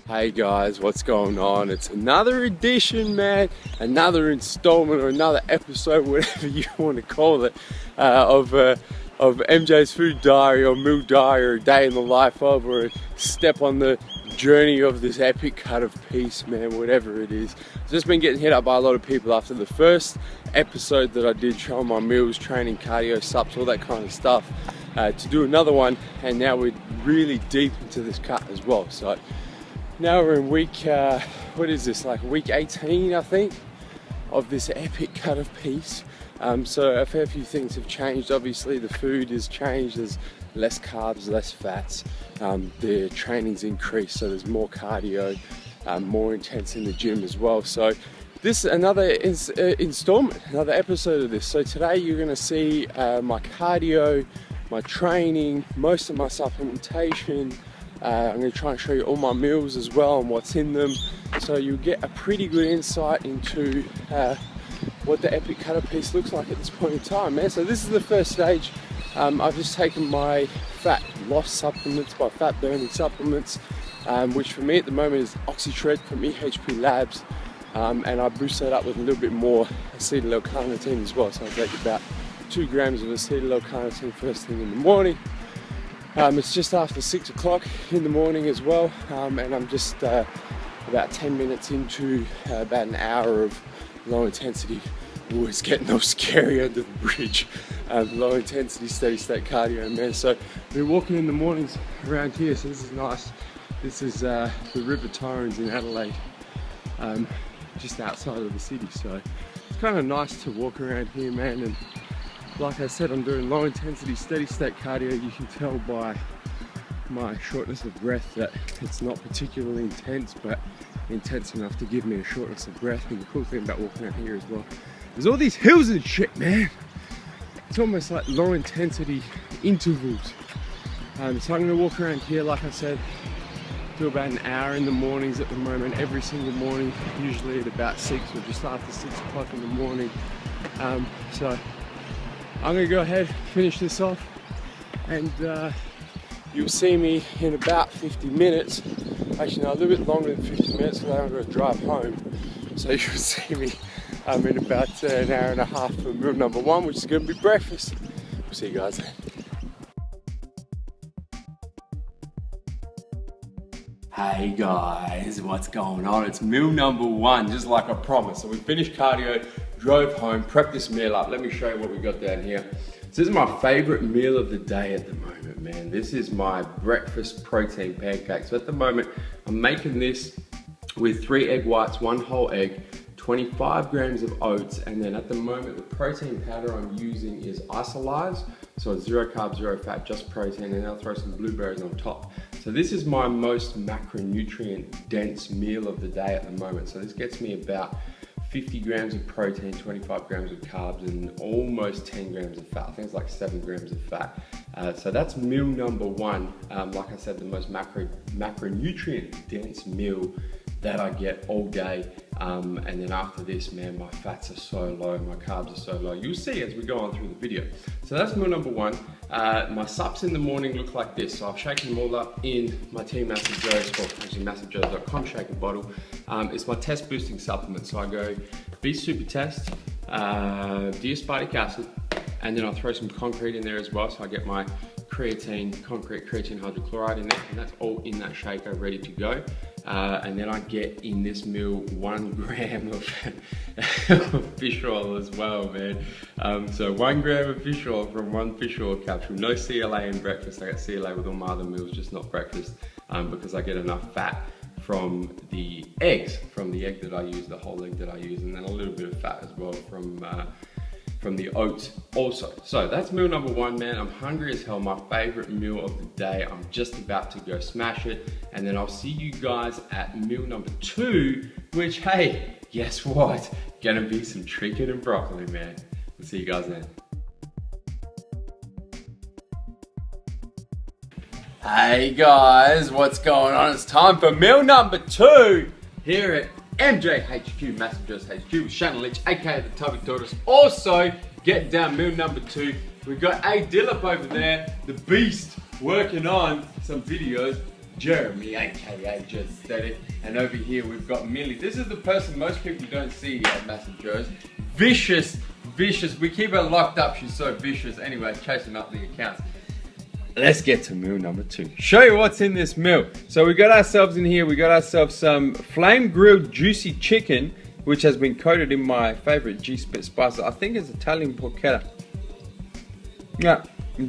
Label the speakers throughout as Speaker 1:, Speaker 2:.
Speaker 1: Hey guys, what's going on? It's another edition, man, another installment or another episode, whatever you want to call it, of MJ's food diary or meal diary or a day in the life of, or a step on the journey of this epic cut of peace, man, whatever it is. I've just been getting hit up by a lot of people after the first episode that I did showing my meals, training, cardio, sups, all that kind of stuff, to do another one, and now we're really deep into this cut as well. So now we're in week, what is this, like week 18, I think, of this epic cut of peace. So a fair few things have changed. Obviously the food has changed, there's less carbs, less fats, the training's increased, so there's more cardio, more intense in the gym as well. So this is another installment, another episode of this. So today you're going to see my cardio, my training, most of my supplementation. I'm going to try and show you all my meals as well and what's in them, so you'll get a pretty good insight into what the epic cut of peace looks like at this point in time, man. So this is the first stage. I've just taken my fat loss supplements, my fat burning supplements, which for me at the moment is OxyShred from EHP Labs, and I boost that up with a little bit more acetyl-L-carnitine as well. So I take about 2 grams of acetyl-L-carnitine first thing in the morning. It's just after 6 o'clock in the morning as well, and I'm just about 10 minutes into about an hour of low intensity. Ooh, it's getting all scary under the bridge. Low intensity, steady state cardio, man. So we're walking in the mornings around here, so this is nice. This is the River Torrens in Adelaide, just outside of the city. So it's kind of nice to walk around here, man. And like I said, I'm doing low intensity, steady state cardio. You can tell by my shortness of breath that it's not particularly intense, but intense enough to give me a shortness of breath. And the cool thing about walking out here as well, there's all these hills and shit, man. It's almost like low intensity intervals. So I'm gonna walk around here, like I said, do about an hour in the mornings at the moment, every single morning, usually at about 6 or just after 6 o'clock in the morning. So I'm gonna go ahead, finish this off, and you'll see me in about 50 minutes. Actually, no, a little bit longer than 50 minutes because I'm gonna drive home. So you'll see me in about an hour and a half for meal number 1, which is gonna be breakfast. We'll see you guys then. Hey guys, what's going on? It's meal number 1, just like I promised. So we finished cardio, drove home, prepped this meal up. Let me show you what we got down here. So this is my favorite meal of the day at the moment, man. This is my breakfast protein pancake. So at the moment, I'm making this with 3 egg whites, 1 whole egg, 25 grams of oats, and then at the moment, the protein powder I'm using is isolized. So it's 0 carbs, 0 fat, just protein, and I'll throw some blueberries on top. So this is my most macronutrient dense meal of the day at the moment. So this gets me about 50 grams of protein, 25 grams of carbs, and almost 10 grams of fat. I think it's like 7 grams of fat. So that's meal number 1. Like I said, the most macronutrient dense meal that I get all day. And then after this, man, my fats are so low, my carbs are so low. You'll see as we go on through the video. So that's meal number 1. My sups in the morning look like this. So I've shaken them all up in my Team MassiveJoes, or actually MassiveJoes.com shaker bottle. It's my test boosting supplement. So I go Beast Super Test, D-aspartic acid, and then I'll throw some concrete in there as well. So I get my concrete creatine hydrochloride in there, and that's all in that shaker ready to go. And then I get in this meal 1 gram of fish oil as well, man. So 1 gram of fish oil from 1 fish oil capsule. No CLA in breakfast. I get CLA with all my other meals, just not breakfast, because I get enough fat from the eggs, from the egg that I use, the whole egg that I use, and then a little bit of fat as well from the oats also. So that's meal number 1, man. I'm hungry as hell, my favorite meal of the day. I'm just about to go smash it, and then I'll see you guys at meal number 2, which, hey, guess what? Gonna be some chicken and broccoli, man. We'll see you guys then. Hey guys, what's going on? It's time for meal number 2 here at MJHQ, MassiveJoes HQ with Shannon Leach, aka the Tubby Tortoise. Also, getting down meal number 2, we've got A Dillip over there, the beast, working on some videos. Jeremy, aka Just Aesthetic, and over here we've got Millie. This is the person most people don't see at MassiveJoes. Vicious. We keep her locked up, she's so vicious. Anyway, chasing up the accounts. Let's get to meal number 2. Show you what's in this meal. So we got ourselves in here, we got ourselves some flame grilled juicy chicken, which has been coated in my favorite G-Spit spices. I think it's Italian porchetta. Yeah,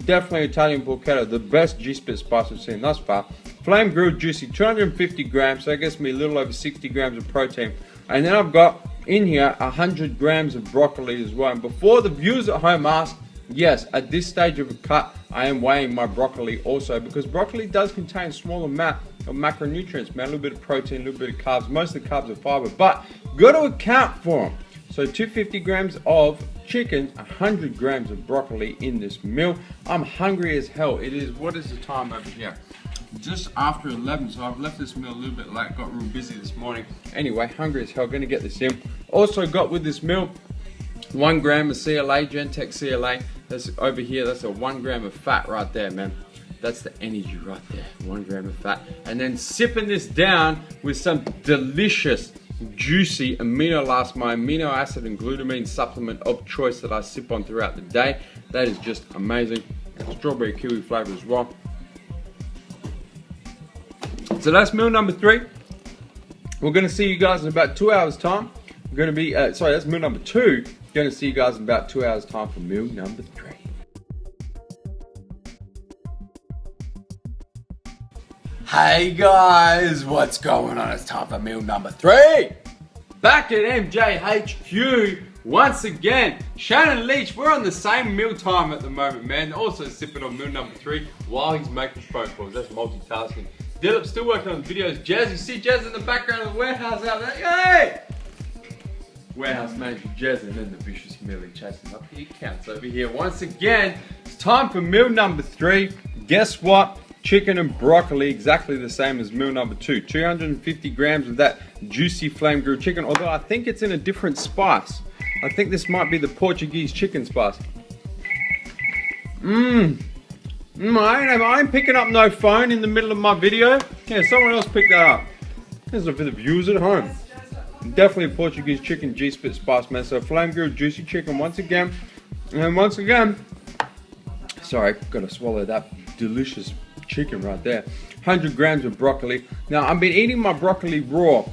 Speaker 1: definitely Italian porchetta, the best G-Spit spice we've seen thus far. Flame grilled juicy, 250 grams, so that gets me a little over 60 grams of protein. And then I've got in here 100 grams of broccoli as well. And before the viewers at home ask, yes, at this stage of a cut, I am weighing my broccoli also, because broccoli does contain a small amount of macronutrients, man, a little bit of protein, a little bit of carbs. Most of the carbs are fiber, but got to account for them. So 250 grams of chicken, 100 grams of broccoli in this meal. I'm hungry as hell. It is, what is the time over here? Just after 11, so I've left this meal a little bit late, got real busy this morning. Anyway, hungry as hell, gonna get this in. Also got with this meal 1 gram of CLA, Gentex CLA. That's over here, that's a 1 gram of fat right there, man. That's the energy right there, 1 gram of fat. And then sipping this down with some delicious, juicy AminoLast, my amino acid and glutamine supplement of choice that I sip on throughout the day. That is just amazing. Strawberry kiwi flavor as well. So that's meal number 3. We're gonna see you guys in about 2 hours time. We're gonna be, sorry, that's meal number 2. Gonna see you guys in about 2 hours time for meal number 3. Hey guys, what's going on? It's time for meal number 3. Back at MJHQ once again. Shannon Leach, we're on the same meal time at the moment, man. Also sipping on meal number 3 while he's making phone calls. That's multitasking. Dylan's still working on videos. Jazz, you see Jazz in the background of the warehouse out there? Hey! Warehouse manager Jazz, and then the vicious Millie chasing up the accounts over here. Once again, it's time for meal number 3. Guess what? Chicken and broccoli, exactly the same as meal number 2. 250 grams of that juicy flame grilled chicken, although I think it's in a different spice. I think this might be the Portuguese chicken spice. I ain't picking up no phone in the middle of my video. Yeah, someone else picked that up. This is for the viewers at home. Definitely Portuguese chicken G-Spit spice, man. So flame grilled juicy chicken once again. And once again, sorry, gotta swallow that delicious chicken right there. 100 grams of broccoli. Now, I've been eating my broccoli raw.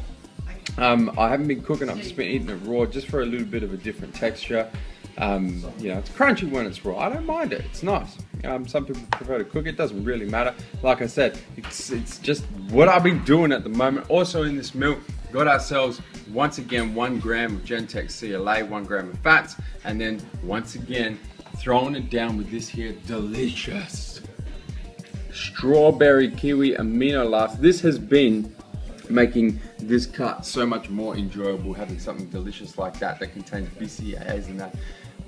Speaker 1: I haven't been cooking, I've just been eating it raw just for a little bit of a different texture. You know, it's crunchy when it's raw. I don't mind it, it's nice. Some people prefer to cook it, doesn't really matter. Like I said, it's just what I've been doing at the moment. Also in this meal, got ourselves once again 1 gram of Gentex CLA, 1 gram of fats, and then once again throwing it down with this here delicious strawberry kiwi AminoLast. This has been making this cut so much more enjoyable, having something delicious like that contains BCAAs and that.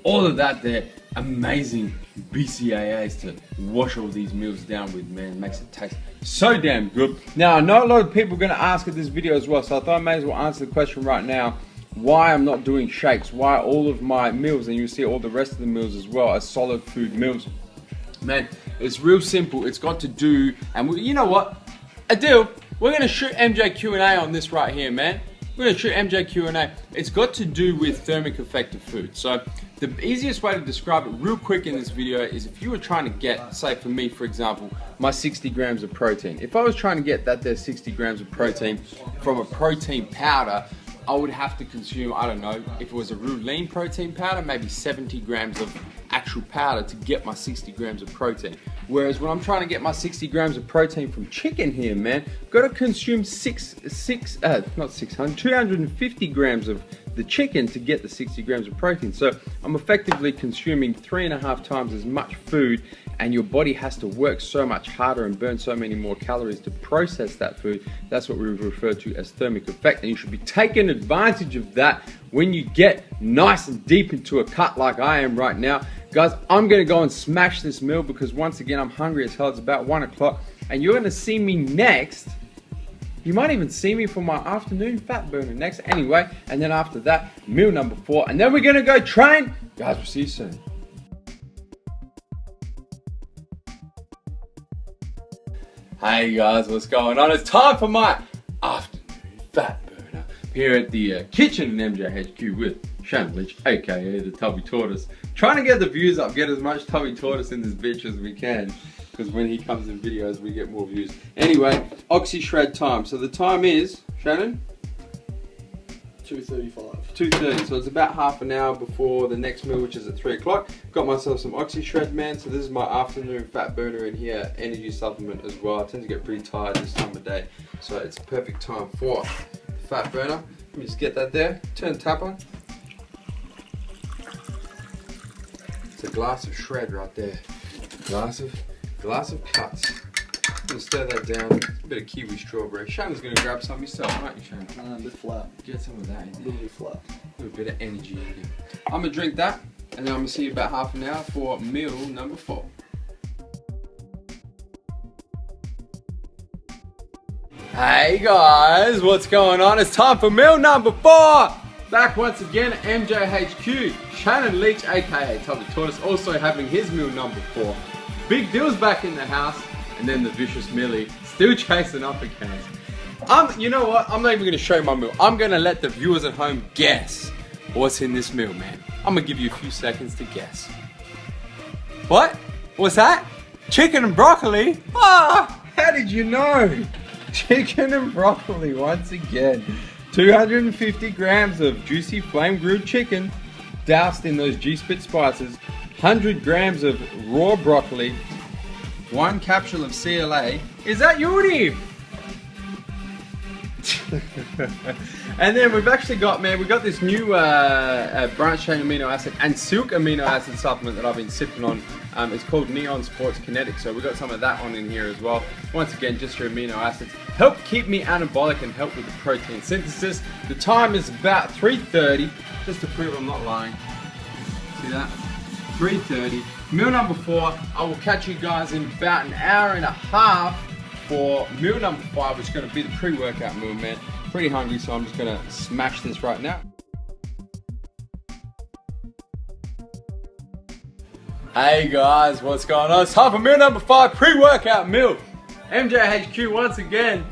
Speaker 1: All of that there, amazing BCAAs to wash all these meals down with, man. Makes it taste so damn good. Now, I know a lot of people are gonna ask at this video as well, so I thought I may as well answer the question right now. Why I'm not doing shakes, why all of my meals, and you see all the rest of the meals as well, are solid food meals. Man, it's real simple. It's got to do, and you know what? Adil, we're gonna shoot MJ Q&A on this right here, man. We're gonna shoot MJ Q&A. It's got to do with thermic effect of food. So the easiest way to describe it real quick in this video is if you were trying to get, say for me, for example, my 60 grams of protein. If I was trying to get that there 60 grams of protein from a protein powder, I would have to consume, I don't know, if it was a real lean protein powder, maybe 70 grams of actual powder to get my 60 grams of protein. Whereas when I'm trying to get my 60 grams of protein from chicken here, man, got to consume 250 grams of the chicken to get the 60 grams of protein. So I'm effectively consuming 3.5 times as much food, and your body has to work so much harder and burn so many more calories to process that food. That's what we refer to as thermic effect, and you should be taking advantage of that when you get nice and deep into a cut like I am right now. Guys, I'm gonna go and smash this meal because once again, I'm hungry as hell. It's about 1 o'clock, and you're gonna see me next. You might even see me for my afternoon fat burner next. Anyway, and then after that, meal number 4, and then we're gonna go train. Guys, we'll see you soon. Hey guys, what's going on? It's time for my afternoon fat burner here at the kitchen in MJHQ with Shannon Leach, aka the Tubby Tortoise. Trying to get the views up, get as much Tubby Tortoise in this bitch as we can, because when he comes in videos we get more views. Anyway, oxy shred time. So the time is, Shannon?
Speaker 2: 2:35.
Speaker 1: 2:30, so it's about half an hour before the next meal, which is at 3 o'clock. Got myself some oxy shred, man. So this is my afternoon fat burner in here, energy supplement as well. I tend to get pretty tired this time of day, so it's a perfect time for the fat burner. Let me just get that there. Turn the tap on. It's a glass of shred right there. Glass of cuts. I'm gonna stir that down. A bit of kiwi strawberry. Shannon's gonna grab some yourself, aren't you, Shannon?
Speaker 2: A bit flat.
Speaker 1: Get some of that in
Speaker 2: A
Speaker 1: there.
Speaker 2: little bit flat.
Speaker 1: A little bit of energy in here. I'm gonna drink that, and then I'm gonna see you about half an hour for meal number 4. Hey guys, what's going on? It's time for meal number 4. Back once again at MJHQ. Shannon Leach, aka Tubby Tortoise, also having his meal number 4. Big Deal's back in the house, and then the vicious Millie still chasing up again. You know what? I'm not even gonna show you my meal. I'm gonna let the viewers at home guess what's in this meal, man. I'm gonna give you a few seconds to guess. What? What's that? Chicken and broccoli? Ah, how did you know? Chicken and broccoli once again. 250 grams of juicy flame grilled chicken doused in those G-Spit spices. 100 grams of raw broccoli. 1 capsule of CLA. Is that Uni? And then we've actually got, man, we've got this new branch chain amino acid and silk amino acid supplement that I've been sipping on. It's called Neon Sports Kinetic, so we've got some of that on in here as well. Once again, just your amino acids. Help keep me anabolic and help with the protein synthesis. The time is about 3:30, just to prove I'm not lying. See that? 3:30. Meal number 4. I will catch you guys in about an hour and a half for meal number 5, which is going to be the pre-workout meal, man. Pretty hungry, so I'm just going to smash this right now. Hey guys, what's going on? It's time for meal number 5, pre-workout meal. MJHQ once again.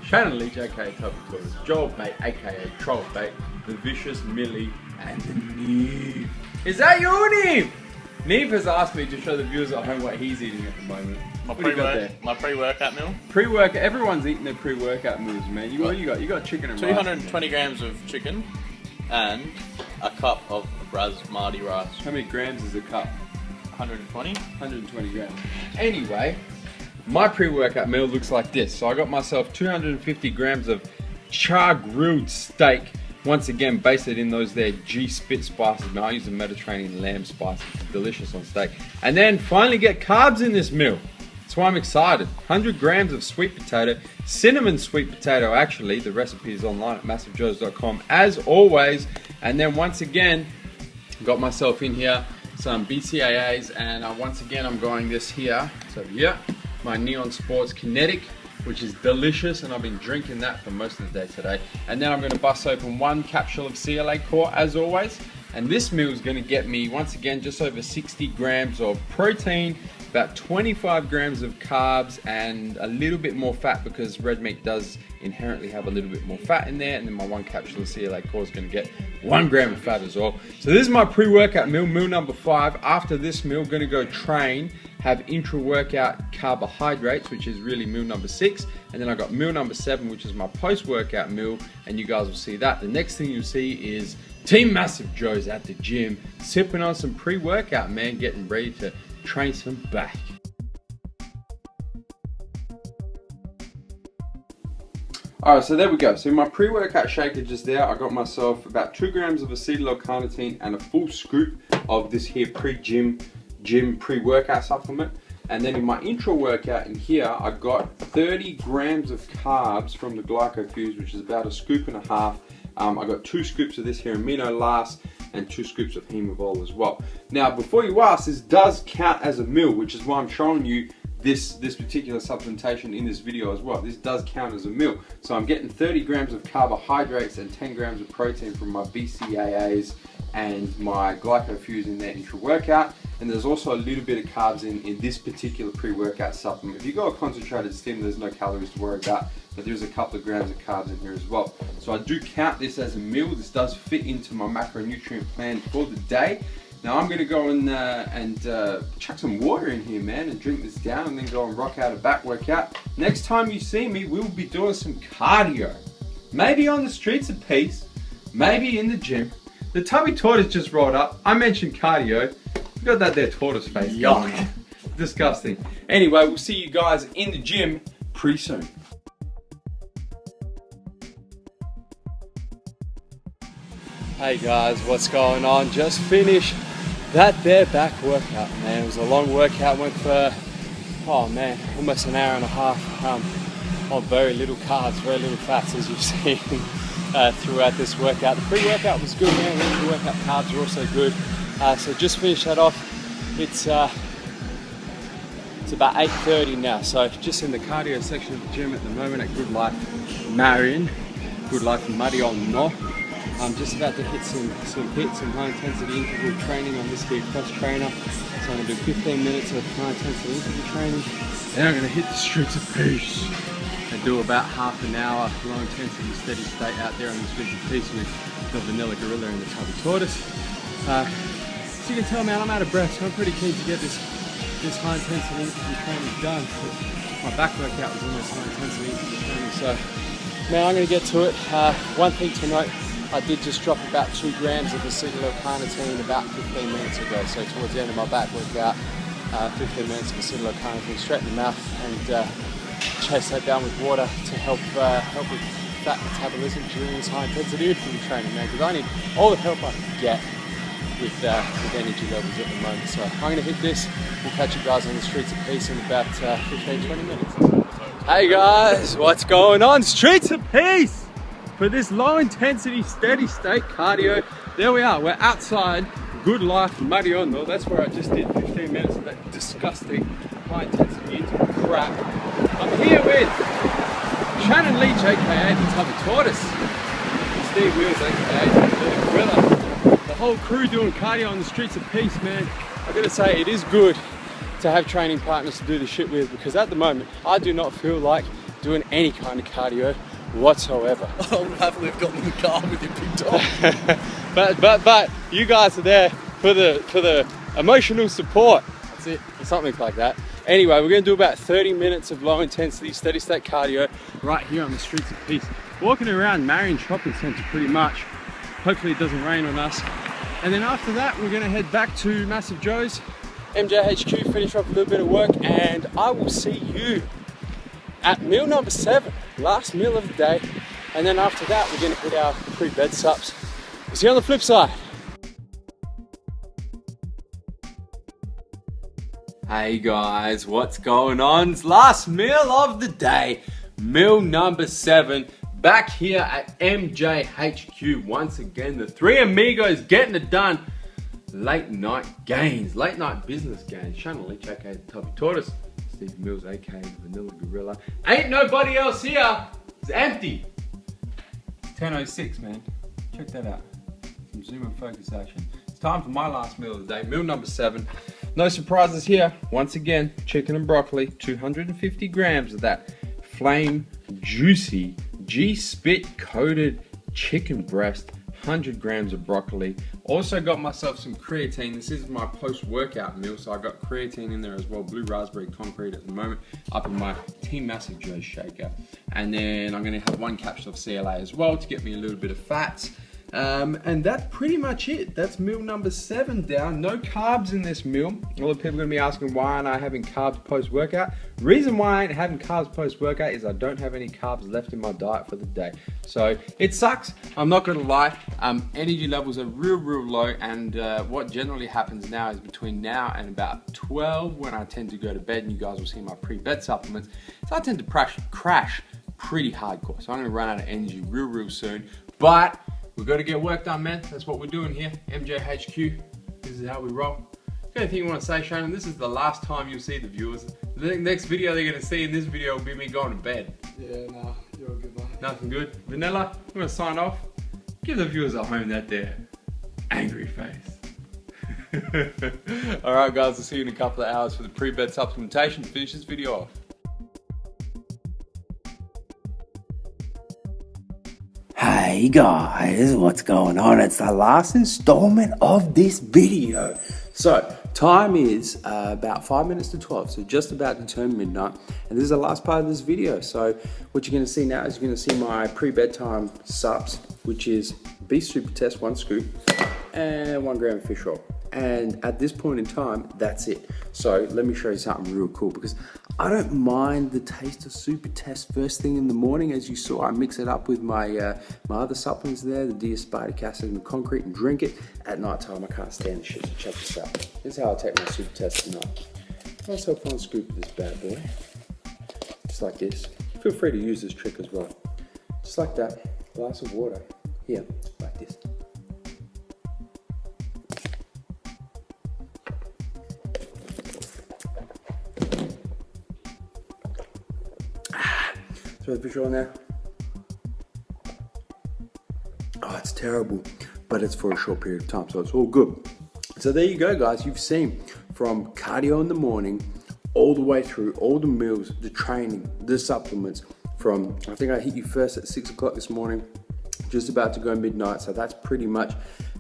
Speaker 1: Shannon Leach, aka Tubby Tortoise. Joel Bait, aka Troll Bait. The vicious Millie and the Neve. Is that your Neve? Neve has asked me to show the viewers at home what he's eating at the moment.
Speaker 3: My pre-workout meal.
Speaker 1: Pre-workout. Everyone's eating their pre-workout meals, man. What you got? You got chicken and
Speaker 3: 220 grams of chicken and a cup of basmati rice.
Speaker 1: How many grams is a cup?
Speaker 3: 120.
Speaker 1: 120 grams. Anyway, my pre-workout meal looks like this. So I got myself 250 grams of char-grilled steak. Once again, basted in those there G-Spit spices. Now I use the Mediterranean lamb spices. It's delicious on steak. And then finally get carbs in this meal. That's why I'm excited. 100 grams of sweet potato, cinnamon sweet potato actually. The recipe is online at MassiveJoes.com as always. And then once again, got myself in here some BCAAs, and once again I'm going this here. So yeah, my Neon Sports Kinetic, which is delicious, and I've been drinking that for most of the day today. And then I'm gonna bust open 1 capsule of CLA core as always. And this meal is gonna get me, once again, just over 60 grams of protein, about 25 grams of carbs, and a little bit more fat because red meat does inherently have a little bit more fat in there. And then my 1 capsule of CLA core is gonna get 1 gram of fat as well. So this is my pre-workout meal, meal number 5. After this meal, gonna go train, have intra-workout carbohydrates, which is really meal number 6. And then I got meal number 7, which is my post-workout meal, and you guys will see that. The next thing you'll see is Team MassiveJoes at the gym, sipping on some pre-workout, man, getting ready to train some back. Alright, so there we go. So my pre-workout shaker just there, I got myself about 2 grams of acetyl-L-carnitine and a full scoop of this here gym pre-workout supplement. And then in my intro workout in here, I got 30 grams of carbs from the GlycoFuse, which is about 1.5 scoops. I got 2 scoops of this here amino last and 2 scoops of Hemavol as well. Now, before you ask, this does count as a meal, which is why I'm showing you this particular supplementation in this video as well. This does count as a meal. So I'm getting 30 grams of carbohydrates and 10 grams of protein from my BCAAs and my GlycoFuse in there intra-workout. and there's also a little bit of carbs in this particular pre-workout supplement. If you got a concentrated stim, there's no calories to worry about, but there's a couple of grams of carbs in here as well. So I do count this as a meal. This does fit into my macronutrient plan for the day. Now I'm going to go and chuck some water in here, man, and drink this down, and then go and rock out a back workout. Next time you see me, we'll be doing some cardio. Maybe on the streets of peace, maybe in the gym. The tubby tortoise just rolled up. I mentioned cardio. You got that there tortoise face.
Speaker 3: Yuck.
Speaker 1: Disgusting. Anyway, we'll see you guys in the gym pretty soon. Hey guys, what's going on? Just finished that there back workout, man. It was a long workout, went for, oh man, almost an hour and a half on very little carbs, very little fats, as you've seen throughout this workout. The pre-workout was good, man. The workout carbs were also good. So just finished that off. It's about 8:30 now, so just in the cardio section of the gym at the moment at Good Life Marion, Good Life Marion. I'm just about to hit some high intensity interval training on this here cross trainer. So I'm going to do 15 minutes of high intensity interval training. Then I'm going to hit the streets of peace and do about half an hour low intensity steady state out there on the streets of peace with the vanilla gorilla and the tubby tortoise. So you can tell, man, I'm out of breath, so I'm pretty keen to get this high intensity interval training done. My back workout was almost high intensity interval training, so man, I'm going to get to it. One thing to note, I did just drop about 2 grams of acetyl-L-carnitine about 15 minutes ago. So towards the end of my back workout, 15 minutes of acetyl-L-carnitine straight in the mouth, and chase that down with water to help with fat metabolism during this high intensity interval training, man. Because I need all the help I can get with energy levels at the moment. So I'm going to hit this. We'll catch you guys on the streets of peace in about 15-20 minutes. Hey guys, what's going on? Streets of peace! For this low intensity steady state cardio. There we are, we're outside Good Life Mariano. That's where I just did 15 minutes of that disgusting high intensity interval crap. I'm here with Shannon Leach, aka the Tubby Tortoise, and Steve Wheels, aka the Gorilla. The whole crew doing cardio on the streets of peace, man. I gotta say, it is good to have training partners to do the shit with, because at the moment I do not feel like doing any kind of cardio whatsoever.
Speaker 3: I'm happy we've got in the car with your big dog.
Speaker 1: but you guys are there for the emotional support. That's it, or something like that. Anyway, we're going to do about 30 minutes of low intensity steady state cardio right here on the streets of peace, walking around Marion Shopping Centre pretty much. Hopefully it doesn't rain on us. And then after that, we're going to head back to MassiveJoes, MJHQ, finish off a little bit of work, and I will see you at meal number 7, last meal of the day. And then after that, we're going to hit our pre-bed sups. We'll see you on the flip side. Hey guys, what's going on? It's last meal of the day, meal number 7. Back here at MJHQ once again. The 3 amigos getting it done. Late night gains, late night business gains. Shannon Leach, aka the Tubby Tortoise. Steve Mills, aka the Vanilla Gorilla. Ain't nobody else here. It's empty. 10:06, man. Check that out. Some zoom and focus action. It's time for my last meal of the day. Meal number 7. No surprises here. Once again, chicken and broccoli. 250 grams of that flame juicy G-spit coated chicken breast. 100 grams of broccoli. Also got myself some creatine. This is my post-workout meal, so I got creatine in there as well. Blue raspberry concrete at the moment, up in my Team MassiveJoes shaker. And then I'm gonna have 1 capsule of CLA as well to get me a little bit of fats. And that's pretty much it. That's meal number 7 down. No carbs in this meal. A lot of people are gonna be asking, why aren't I having carbs post-workout? Reason why I ain't having carbs post-workout is I don't have any carbs left in my diet for the day. So it sucks, I'm not gonna lie. Energy levels are real low, and what generally happens now is between now and about 12, when I tend to go to bed, and you guys will see my pre-bed supplements, so I tend to crash pretty hardcore. So I'm gonna run out of energy real soon, but we've got to get work done, man. That's what we're doing here, MJHQ. This is how we roll. Anything you want to say, Shannon? This is the last time you'll see the viewers. The next video they're going to see in this video will be me going to bed.
Speaker 2: Yeah, nah, you're a good one.
Speaker 1: Nothing good. Vanilla, I'm going to sign off. Give the viewers at home that there angry face. Alright guys, I'll see you in a couple of hours for the pre-bed supplementation to finish this video off.
Speaker 4: Hey guys, what's going on? It's the last installment of this video. So, time is about 5 minutes to 12, so just about to turn midnight, and this is the last part of this video. So, what you're going to see now is you're going to see my pre-bedtime subs, which is beef super test, 1 scoop, and 1 gram of fish roll. And at this point in time, that's it. So let me show you something real cool, because I don't mind the taste of super test first thing in the morning. As you saw, I mix it up with my my other supplements there, the D-aspartic acid and the concrete, and drink it. At night time, I can't stand the shit, so check this out. This is how I take my super test tonight. Nice help 1 scoop of this bad boy. Just like this. Feel free to use this trick as well. Just like that, glass of water. Here, like this. Throw the fish roll in there. Oh, it's terrible, but it's for a short period of time, so it's all good. So there you go, guys. You've seen from cardio in the morning, all the way through all the meals, the training, the supplements. From, I think I hit you first at 6 o'clock this morning, just about to go midnight. So that's pretty much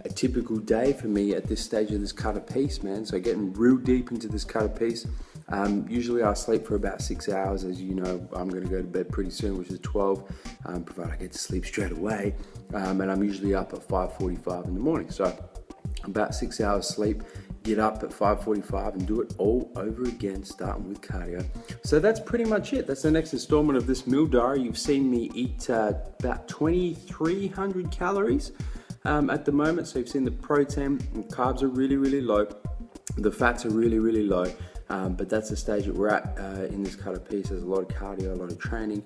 Speaker 4: a typical day for me at this stage of this cut of piece, man. So getting real deep into this cut of piece. Usually I sleep for about 6 hours. As you know, I'm going to go to bed pretty soon, which is 12, provided I get to sleep straight away. And I'm usually up at 5:45 in the morning. So about 6 hours sleep, get up at 5:45 and do it all over again, starting with cardio. So that's pretty much it. That's the next installment of this meal diary. You've seen me eat about 2,300 calories at the moment. So you've seen the protein and carbs are really, really low. The fats are really, really low. But that's the stage that we're at in this cut of piece. There's a lot of cardio, a lot of training.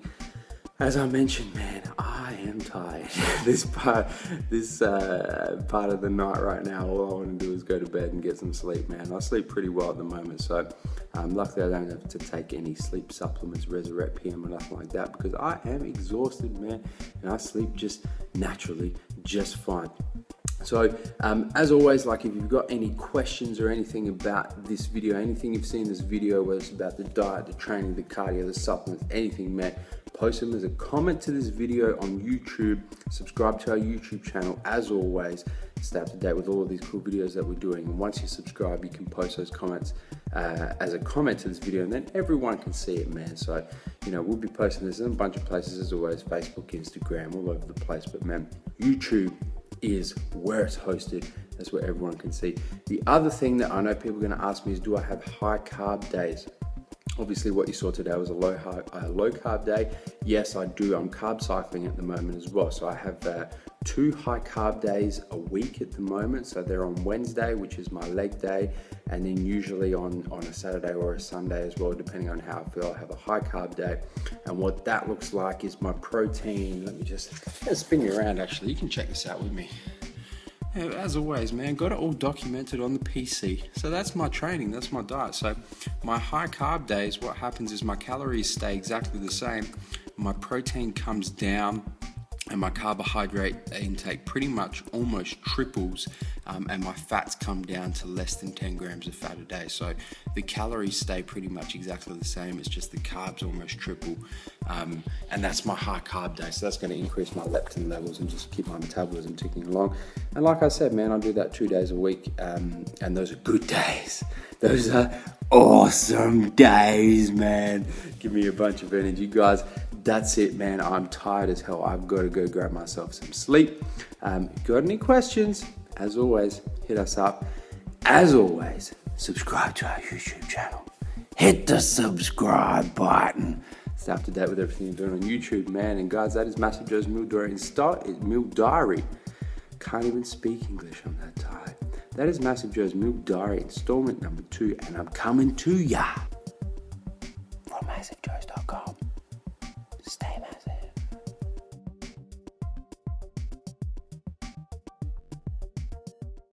Speaker 4: As I mentioned, man, I am tired. This part of the night right now, all I want to do is go to bed and get some sleep, man. I sleep pretty well at the moment, so luckily I don't have to take any sleep supplements, Resurrect PM or nothing like that, because I am exhausted, man, and I sleep just naturally just fine. So, as always, like if you've got any questions or anything about this video, anything you've seen in this video, whether it's about the diet, the training, the cardio, the supplements, anything, man, post them as a comment to this video on YouTube. Subscribe to our YouTube channel, as always. Stay up to date with all of these cool videos that we're doing. And once you subscribe, you can post those comments as a comment to this video, and then everyone can see it, man. So, you know, we'll be posting this in a bunch of places, as always, Facebook, Instagram, all over the place. But, man, YouTube is where it's hosted. That's where everyone can see. The other thing that I know people are going to ask me is, do I have high carb days? Obviously what you saw today was a low carb day. Yes, I do. I'm carb cycling at the moment as well. So I have 2 high carb days a week at the moment. So they're on Wednesday, which is my leg day, and then usually on a Saturday or a Sunday as well, depending on how I feel. I have a high carb day, and what that looks like is my protein. Let me just spin you around, actually. You can check this out with me. As always, man, got it all documented on the PC. So that's my training, that's my diet. So my high carb days, what happens is my calories stay exactly the same. My protein comes down, and my carbohydrate intake pretty much almost triples, and my fats come down to less than 10 grams of fat a day. So the calories stay pretty much exactly the same. It's just the carbs almost triple, and that's my high carb day. So that's going to increase my leptin levels and just keep my metabolism ticking along. And like I said, man, I do that 2 days a week, and those are good days. Those are awesome days, man. Give me a bunch of energy, guys. That's it, man. I'm tired as hell. I've got to go grab myself some sleep. Got any questions? As always, hit us up. As always, subscribe to our YouTube channel. Hit the subscribe button. Stay up to date with everything you're doing on YouTube, man. And guys, that is MassiveJoes Meal Diary. Can't even speak English, I'm that tired. That is MassiveJoes Meal Diary installment number 2, and I'm coming to ya.